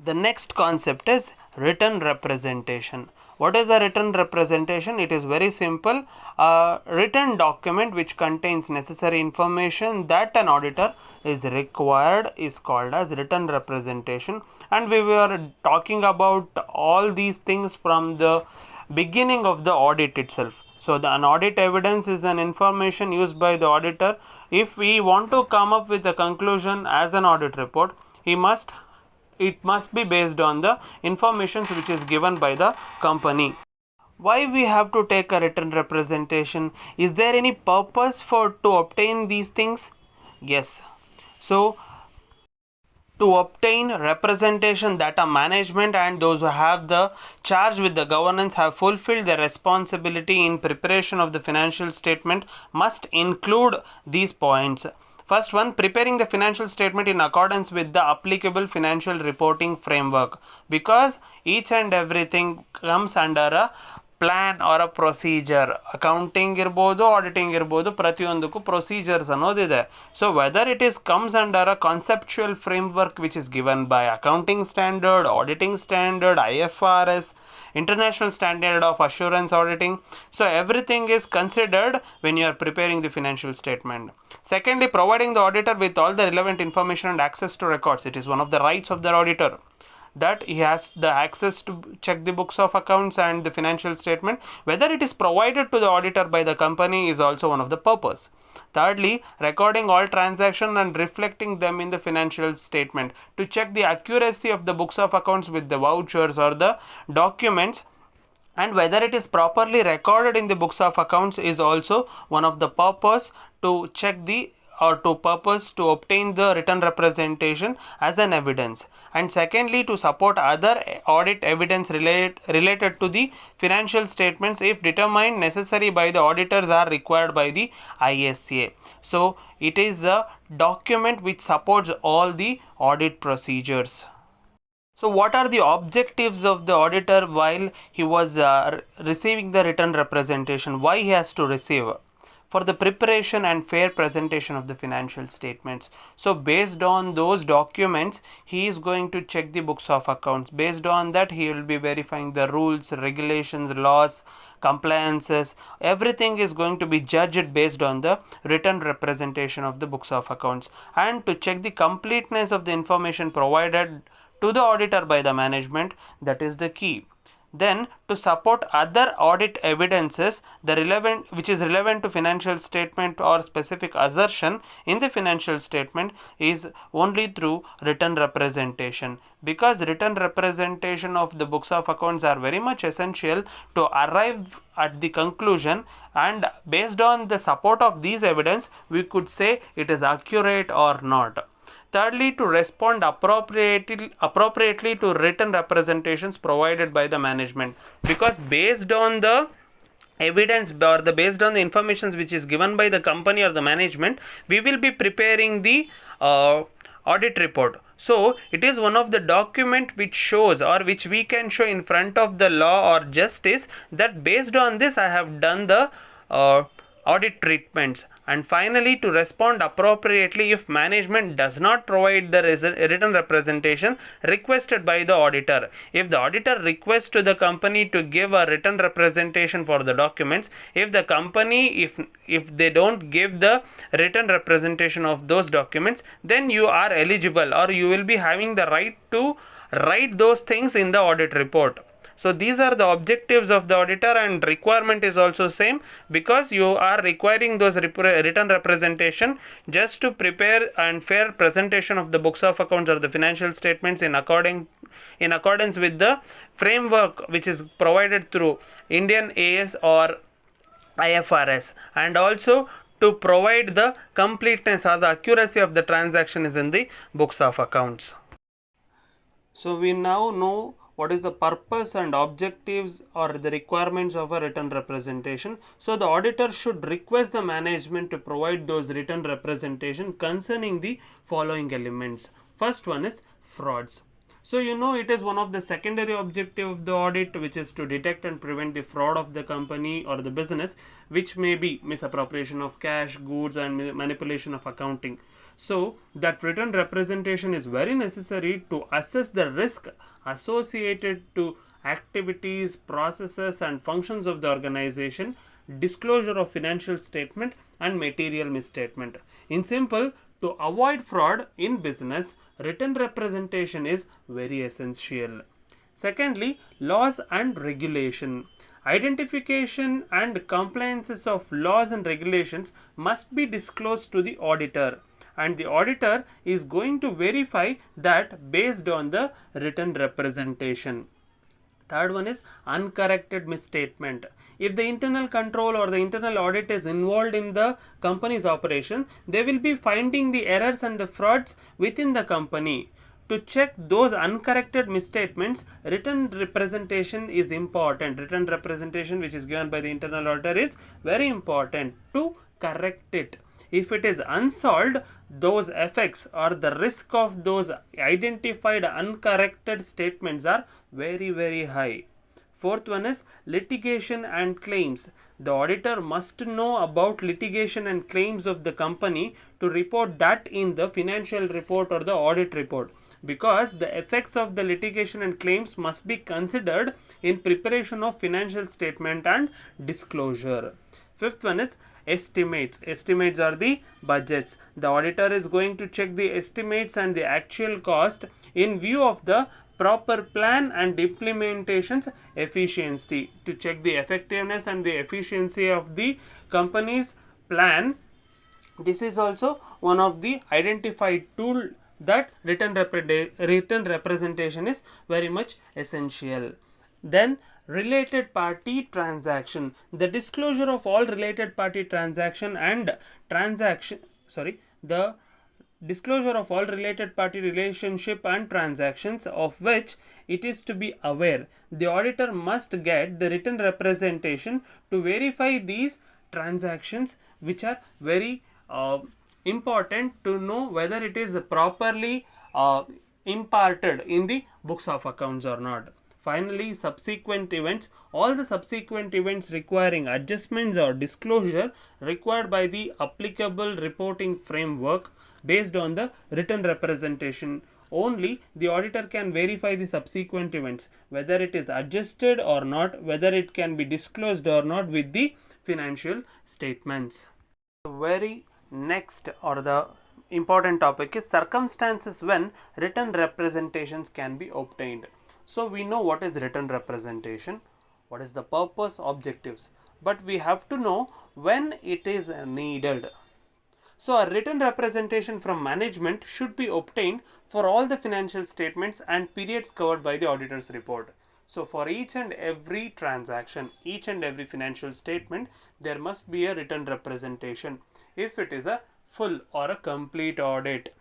The next concept is written representation. What is a written representation? It is very simple. A written document which contains necessary information that an auditor is required is called as written representation. And we were talking about all these things from the beginning of the audit itself. So an audit evidence is an information used by the auditor. If we want to come up with a conclusion as an audit report, it must be based on the information which is given by the company. Why we have to take a written representation? Is there any purpose to obtain these things? Yes. So to obtain representation that a management and those who have the charge with the governance have fulfilled their responsibility in preparation of the financial statement must include these points. First one, preparing the financial statement in accordance with the applicable financial reporting framework, because each and everything comes under a plan or a procedure. Accounting ಇರ್ಬೋದು, auditing ಇರ್ಬೋದು, ಪ್ರತಿಯೊಂದಕ್ಕೂ procedures ಅನ್ನೋದಿದೆ. So whether it is comes under a conceptual framework which is given by accounting standard, auditing standard, IFRS, International Standard of Assurance Auditing. So everything is considered when you are preparing the financial statement. Secondly, providing the auditor with all the relevant information and access to records. It is one of the rights of the auditor that he has the access to check the books of accounts and the financial statement. Whether it is provided to the auditor by the company is also one of the purpose. Thirdly, recording all transactions and reflecting them in the financial statement to check the accuracy of the books of accounts with the vouchers or the documents, and whether it is properly recorded in the books of accounts is also one of the purpose to check the to obtain the written representation as an evidence. And secondly, to support other audit evidence related to the financial statements if determined necessary by the auditors are required by the ISA. So it is a document which supports all the audit procedures. So what are the objectives of the auditor while he was receiving the written representation? Why he has to receive? For the preparation and fair presentation of the financial statements. So based on those documents, he is going to check the books of accounts. Based on that, he will be verifying the rules, regulations, laws, compliances. Everything is going to be judged based on the written representation of the books of accounts. And to check the completeness of the information provided to the auditor by the management, that is the key. Then to support other audit evidences which is relevant to financial statement or specific assertion in the financial statement is only through written representation, because written representation of the books of accounts are very much essential to arrive at the conclusion, and based on the support of these evidence we could say it is accurate or not. Thirdly, to respond appropriately to written representations provided by the management, because based on the evidence or based on the information which is given by the company or the management, we will be preparing the audit report. So it is one of the document which shows or which we can show in front of the law or justice that based on this I have done the audit treatments. And finally, to respond appropriately if management does not provide the written representation requested by the auditor. If the auditor requests to the company to give a written representation for the documents, if the company if they don't give the written representation of those documents, then you are eligible or you will be having the right to write those things in the audit report. So these are the objectives of the auditor, and requirement is also same, because you are requiring those written representation just to prepare and fair presentation of the books of accounts or the financial statements in accordance with the framework which is provided through Indian AS or IFRS, and also to provide the completeness or the accuracy of the transaction is in the books of accounts. So we now know what is the purpose and objectives or the requirements of a written representation. So the auditor should request the management to provide those written representation concerning the following elements. First one is frauds. So it is one of the secondary objective of the audit, which is to detect and prevent the fraud of the company or the business, which may be misappropriation of cash, goods, and manipulation of accounting. So that written representation is very necessary to assess the risk associated to activities, processes and functions of the organization, disclosure of financial statement and material misstatement. In simple, to avoid fraud in business, written representation is very essential. Secondly, laws and regulation. Identification and compliances of laws and regulations must be disclosed to the auditor, and the auditor is going to verify that based on the written representation. Third one is uncorrected misstatement. If the internal control or the internal audit is involved in the company's operation, they will be finding the errors and the frauds within the company. To check those uncorrected misstatements, written representation is important. Written representation which is given by the internal auditor is very important to correct it. If it is unsolved, those effects or the risk of those identified uncorrected statements are very high. Fourth one is litigation and claims. The auditor must know about litigation and claims of the company to report that in the financial report or the audit report, because the effects of the litigation and claims must be considered in preparation of financial statement and disclosure. Fifth one is estimates. Estimates are the budgets. The auditor is going to check the estimates and the actual cost in view of the proper plan and implementation's efficiency, to check the effectiveness and the efficiency of the company's plan. This is also one of the identified tool that written representation is very much essential. Then related party transaction. The disclosure of all related party transaction and the disclosure of all related party relationship and transactions of which it is to be aware. The auditor must get the written representation to verify these transactions, which are very important to know whether it is properly imparted in the books of accounts or not. Finally, subsequent events. All the subsequent events requiring adjustments or disclosure required by the applicable reporting framework based on the written representation. Only the auditor can verify the subsequent events, whether it is adjusted or not, whether it can be disclosed or not with the financial statements. The very next or the important topic is circumstances when written representations can be obtained. So we know what is written representation, what is the purpose, objectives, but we have to know when it is needed. So a written representation from management should be obtained for all the financial statements and periods covered by the auditor's report. So for each and every transaction, each and every financial statement, there must be a written representation if it is a full or a complete audit.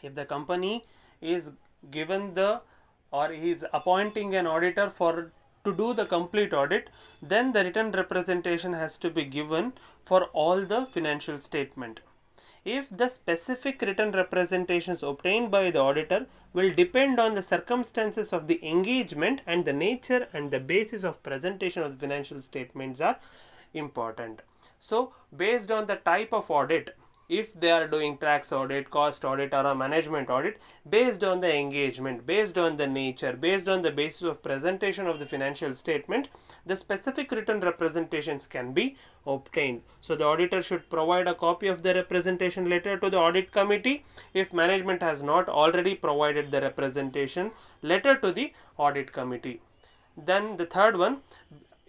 If the company is given the or is appointing an auditor to do the complete audit, then the written representation has to be given for all the financial statement. If the specific written representations obtained by the auditor will depend on the circumstances of the engagement, and the nature and the basis of presentation of the financial statements are important. So based on the type of audit, if they are doing tax audit, cost audit or a management audit, based on the engagement, based on the nature, based on the basis of presentation of the financial statement, the specific written representations can be obtained. So the auditor should provide a copy of the representation letter to the audit committee if management has not already provided the representation letter to the audit committee. Then the third one,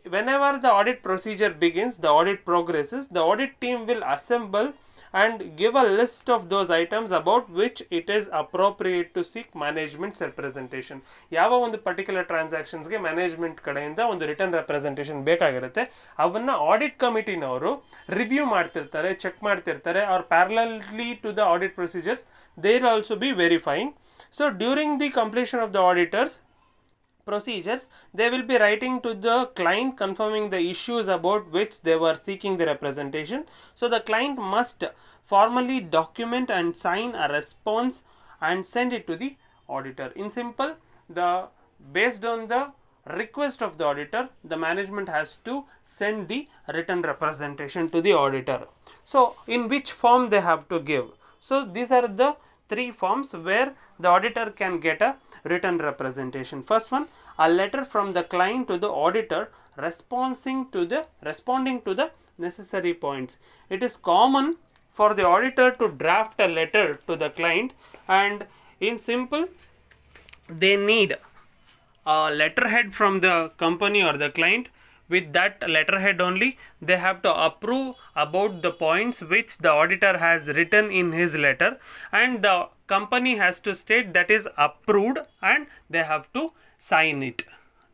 whenever the audit procedure begins, the audit progresses, the audit team will assemble and give a list of those items about which it is appropriate to seek management's representation. ಯಾವ ಒಂದು particular ಟ್ರಾನ್ಸಾಕ್ಷನ್ಸ್ಗೆ management ಕಡೆಯಿಂದ ಒಂದು return representation ಬೇಕಾಗಿರುತ್ತೆ, ಅವನ್ನ audit ಕಮಿಟಿನವರು review ಮಾಡ್ತಿರ್ತಾರೆ, check ಮಾಡ್ತಿರ್ತಾರೆ, are parallelly to the audit procedures they will also be verifying. So during the completion of the auditors procedures, they will be writing to the client confirming the issues about which they were seeking the representation. So the client must formally document and sign a response and send it to the auditor. In simple, based on the request of the auditor, the management has to send the written representation to the auditor. So in which form they have to give? So these are the three forms where the auditor can get a written representation. First one, a letter from the client to the auditor responding to the necessary points. It is common for the auditor to draft a letter to the client, and in simple they need a letterhead from the company or the client. With that letterhead only, they have to approve about the points which the auditor has written in his letter, and the company has to state that is approved, and they have to sign it.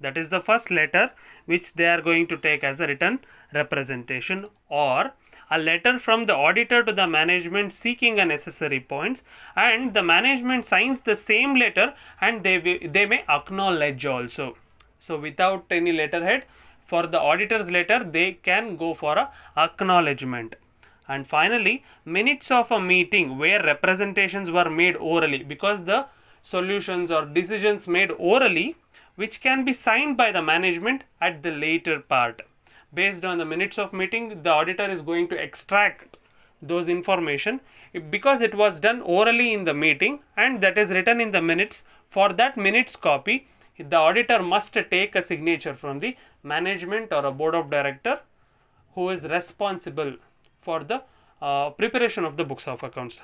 That is the first letter which they are going to take as a written representation. Or a letter from the auditor to the management seeking a necessary points, and the management signs the same letter, and they may acknowledge also. So without any letterhead, for the auditor's letter they can go for a acknowledgement. And finally, minutes of a meeting where representations were made orally, because the solutions or decisions made orally, which can be signed by the management at the later part. Based on the minutes of meeting, the auditor is going to extract those information because it was done orally in the meeting and that is written in the minutes. For that minutes copy, the auditor must take a signature from the management or a board of director who is responsible for the preparation of the books of accounts.